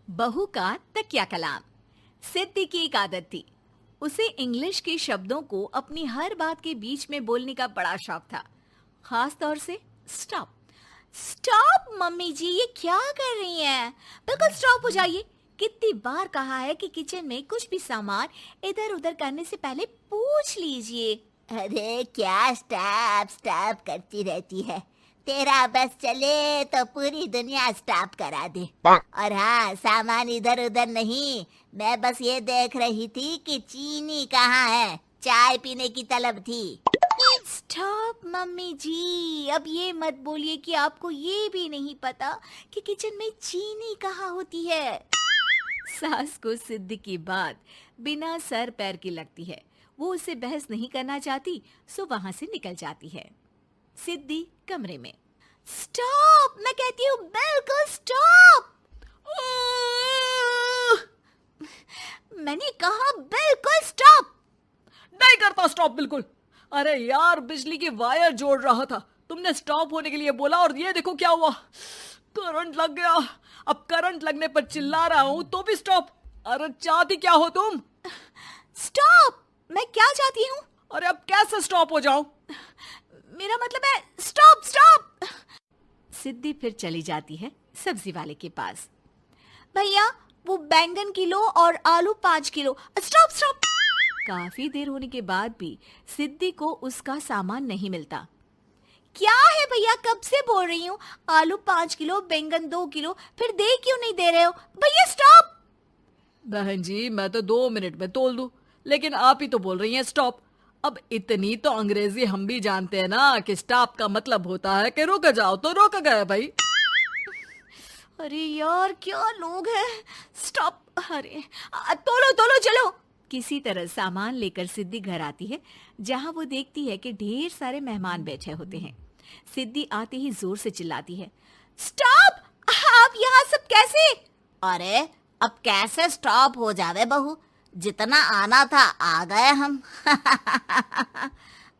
बहू का तकिया कलाम। सिद्धि की एक आदत थी। उसे इंग्लिश के शब्दों को अपनी हर बात के बीच में बोलने का बड़ा शौक था, खास तौर से स्टॉप। स्टॉप मम्मी जी, ये क्या कर रही हैं? बिल्कुल स्टॉप हो जाइए। कितनी बार कहा है कि किचन में कुछ भी सामान इधर उधर करने से पहले पूछ लीजिए। अरे क्या स्टॉप स्टॉप करती रहती है। तेरा बस चले तो पूरी दुनिया स्टॉप करा दे। और हाँ, सामान इधर उधर नहीं, मैं बस ये देख रही थी कि चीनी कहाँ है। चाय पीने की तलब थी। स्टॉप मम्मी जी, अब ये मत बोलिए कि आपको ये भी नहीं पता कि किचन में चीनी कहाँ होती है। सास को सिद्धि की बात बिना सर पैर की लगती है। वो उससे बहस नहीं करना चाहती, सो वहां से निकल जाती है। सिद्धि कमरे में। स्टॉप, मैं कहती हूँ बिल्कुल स्टॉप। मैंने कहा बिल्कुल स्टॉप। नहीं करता स्टॉप बिल्कुल। अरे यार, बिजली की वायर जोड़ रहा था, तुमने स्टॉप होने के लिए बोला और ये देखो क्या हुआ, करंट लग गया। अब करंट लगने पर चिल्ला रहा हूं तो भी स्टॉप। अरे चाहती क्या हो तुम? स्टॉप, मैं क्या चाहती हूँ? अरे अब कैसे स्टॉप हो जाऊं? मेरा मतलब है स्टॉप स्टॉप। सिद्धि फिर चली जाती है सब्जी वाले के पास। भैया, वो बैंगन किलो और आलू 5 किलो। Stop stop. काफी देर होने के बाद भी सिद्धि को उसका सामान नहीं मिलता। क्या है भैया, कब से बोल रही हूँ आलू 5 किलो, बैंगन 2 किलो, फिर दे क्यों नहीं दे रहे हो? भैया स्टॉप। बहन जी, मैं तो 2 मिनट में तोल दूं, लेकिन आप ही तो बोल रही हैं स्टॉप। अब इतनी तो अंग्रेजी हम भी जानते हैं ना कि स्टॉप का मतलब होता है कि रुक जाओ, तो रुक गए भाई। अरे यार, क्या लोग हैं। स्टॉप। अरे तोलो तोलो चलो। किसी तरह सामान लेकर सिद्धि घर आती है, जहां वो देखती है कि ढेर सारे मेहमान बैठे होते हैं। सिद्धि आते ही जोर से चिल्लाती है, स्टॉप! आप यहाँ सब कैसे? अरे अब कैसे स्टॉप हो जावे बहू, जितना आना था आ गए हम।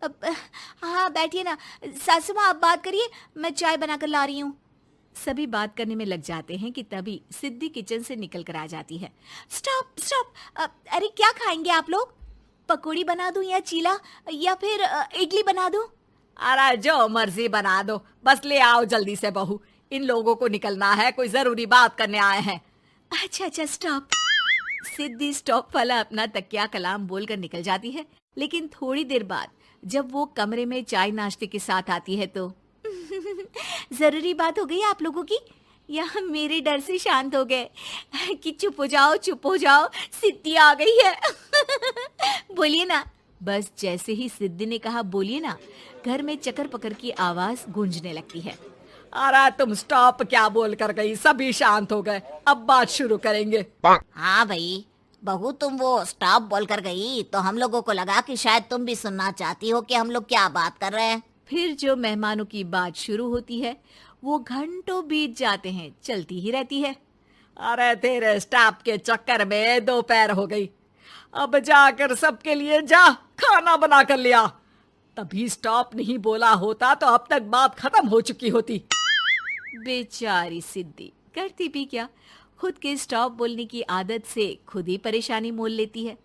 अब हाँ, बैठिए ना। सासू माँ, आप बात करिए, मैं चाय बनाकर ला रही हूँ। सभी बात करने में लग जाते हैं कि तभी सिद्धि किचन से निकल कर आ जाती है। Stop stop. अरे क्या खाएंगे आप लोग? पकौड़ी बना दूं या चीला, या फिर इडली बना दूं? अरे जो मर्जी बना दो, बस ले आओ जल्दी से बहू, इन लोगों को निकलना है, कोई जरूरी बात करने आए हैं। अच्छा अच्छा, स्टॉप। सिद्धि स्टॉप वाला अपना तकिया कलाम बोलकर निकल जाती है, लेकिन थोड़ी देर बाद जब वो कमरे में चाय नाश्ते के साथ आती है तो जरूरी बात हो गई आप लोगों की, या मेरे डर से शांत हो गए कि चुप हो जाओ, सिद्धि आ गई है। बोलिए ना। बस जैसे ही सिद्धि ने कहा बोलिए ना, घर में चकर पकर की आवाज गूंजने लगती है। अरे तुम स्टॉप क्या बोल कर गई, सभी शांत हो गए, अब बात शुरू करेंगे। हाँ भाई, बहू तुम वो स्टॉप बोल कर गई तो हम लोगों को लगा कि शायद तुम भी सुनना चाहती हो कि हम लोग क्या बात कर रहे हैं। फिर जो मेहमानों की बात शुरू होती है वो घंटों बीत जाते हैं, चलती ही रहती है। अरे तेरे स्टॉप के चक्कर में दोपहर हो गई, अब जाकर सबके लिए जा खाना बना कर लिया। तभी स्टॉप नहीं बोला होता तो अब तक बात खत्म हो चुकी होती। बेचारी सिद्धि करती भी क्या, खुद के स्टॉप बोलने की आदत से खुद ही परेशानी मोल लेती है।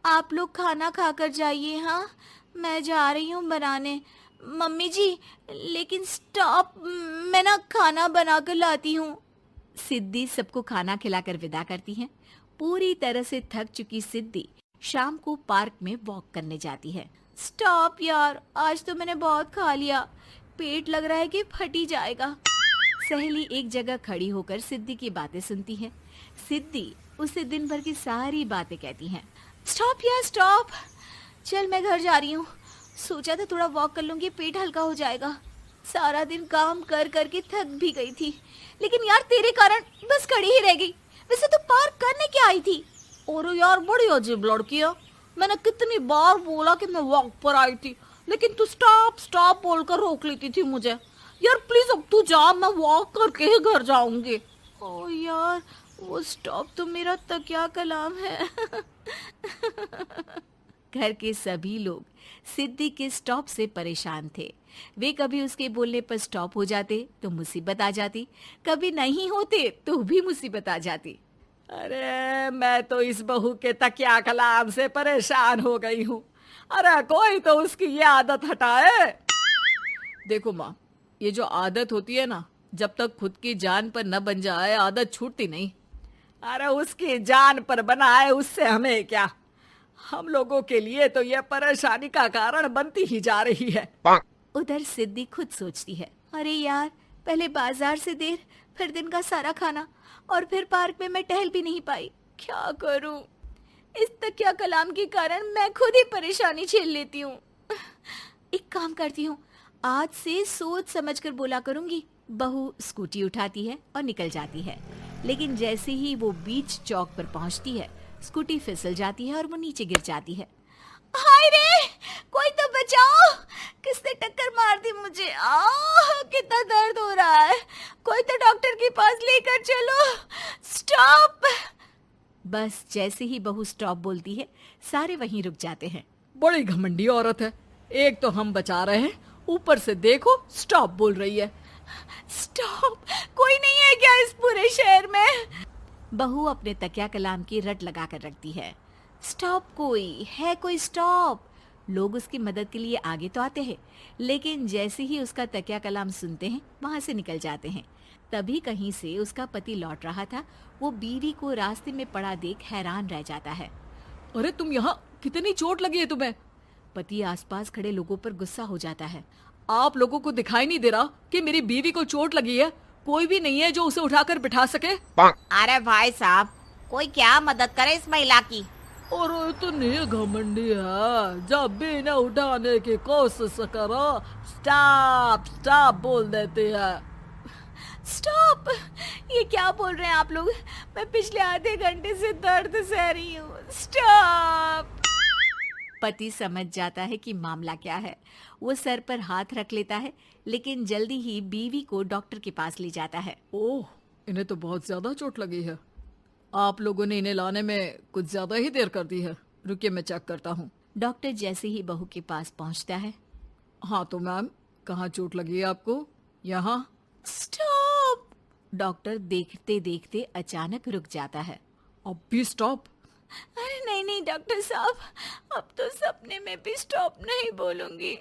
आप लोग खाना खाकर जाइए, हाँ मैं जा रही हूँ बनाने। मम्मी जी, लेकिन स्टॉप, मैं ना खाना बना कर लाती हूँ। सिद्धि सबको खाना खिलाकर विदा करती है। पूरी तरह से थक चुकी सिद्धि शाम को पार्क में वॉक करने जाती है। स्टॉप यार, आज तो मैंने बहुत खा लिया, पेट लग रहा है कि फट ही जाएगा। सहेली एक जगह खड़ी होकर सिद्धि की बातें सुनती है। सिद्धि उसे दिन भर की सारी बातें कहती हैं। स्टॉप यार स्टॉप, चल मैं घर जा रही हूँ। सोचा था थोड़ा वॉक कर लूंगी, पेट हल्का हो जाएगा। सारा दिन काम कर कर के थक भी गई थी, लेकिन यार तेरे कारण बस खड़ी ही रह गई। वैसे तो पार्क करने क्या आई थी? और यार बड़ी अजीब लड़की है, मैंने कितनी बार बोला कि मैं वॉक पर आई थी, लेकिन तू स्टॉप स्टॉप बोलकर रोक लेती थी मुझे। यार प्लीज अब तू जा, मैं वॉक करके ही घर जाऊंगी। ओ यार, वो स्टॉप तो मेरा तकिया कलाम है। घर के सभी लोग सिद्धि के स्टॉप से परेशान थे। वे कभी उसके बोलने पर स्टॉप हो जाते तो मुसीबत आ जाती, कभी नहीं होते तो भी मुसीबत आ जाती। अरे मैं तो इस बहू के तकिया कलाम से परेशान हो गई हूँ। अरे कोई तो उसकी ये आदत हटाए। देखो माँ, ये जो आदत होती है ना, जब तक खुद की जान पर न बन जाए आदत छूटती नहीं। अरे उसकी जान पर बनाए उससे हमें क्या, हम लोगों के लिए तो ये परेशानी का कारण बनती ही जा रही है। उधर सिद्धि खुद सोचती है, अरे यार, पहले बाजार से देर, फिर दिन का सारा खाना, और फिर पार्क में मैं टहल भी नहीं पाई। क्या करूं? इस तकिया कलाम के कारण मैं खुद ही परेशानी झेल लेती हूँ। एक काम करती हूँ, आज से सोच समझ कर बोला करूंगी। बहू स्कूटी उठाती है और निकल जाती है, लेकिन जैसे ही वो बीच चौक पर पहुंचती है, स्कूटी फिसल जाती है और वो नीचे गिर जाती है। हाय रे, कोई तो बचाओ, किसने टक्कर मार दी मुझे? कितना दर्द हो रहा है, कोई तो डॉक्टर के पास लेकर चलो। स्टॉप। बस जैसे ही बहू स्टॉप बोलती है, सारे वहीं रुक जाते हैं। बड़ी घमंडी औरत है, एक तो हम बचा रहे हैं, ऊपर से देखो स्टॉप बोल रही है। स्टॉप, कोई नहीं है क्या इस पूरे शहर में? बहू अपने तकिया कलाम की रट लगा कर रखती है। स्टॉप, कोई है? कोई स्टॉप? लोग उसकी मदद के लिए आगे तो आते हैं, लेकिन जैसे ही उसका तकिया कलाम सुनते हैं, वहां से निकल जाते हैं। तभी कहीं से उसका पति लौट रहा था। वो बीवी को रास्ते में पड़ा देख हैरान रह जाता है। अरे तुम यहाँ, कितनी चोट लगी है तुम्हें? पति आसपास खड़े लोगों पर गुस्सा हो जाता है। आप लोगों को दिखाई नहीं दे रहा कि मेरी बीवी को चोट लगी है? कोई भी नहीं है जो उसे उठाकर बिठा सके? अरे भाई साहब, कोई क्या मदद करे इस महिला की? और इतनी घमंडी है, जब भी इन्हें उठाने की कोशिश करो स्टॉप स्टॉप बोल देती है। स्टॉप! ये क्या बोल रहे हैं आप लोग? मैं पिछले आधे घंटे से दर्द सह रही हूँ। स्टॉप! पति समझ जाता है कि मामला क्या है। वो सर पर हाथ रख लेता है, लेकिन जल्दी ही बीवी को डॉक्टर के पास ले जाता है। ओह, इन्हें तो बहुत ज्यादा चोट लगी है। आप लोगों ने इन्हें लाने में कुछ ज्यादा ही देर कर दी है। रुकिए, मैं चेक करता हूँ। डॉक्टर जैसे ही बहू के पास पहुँचता है। हाँ तो मैम, कहाँ चोट लगी है आपको? यहाँ? स्टॉप! डॉक्टर देखते देखते अचानक रुक जाता है। अब भी स्टॉप? अरे नहीं नहीं डॉक्टर साहब, अब तो सपने में भी स्टॉप नहीं बोलूंगी।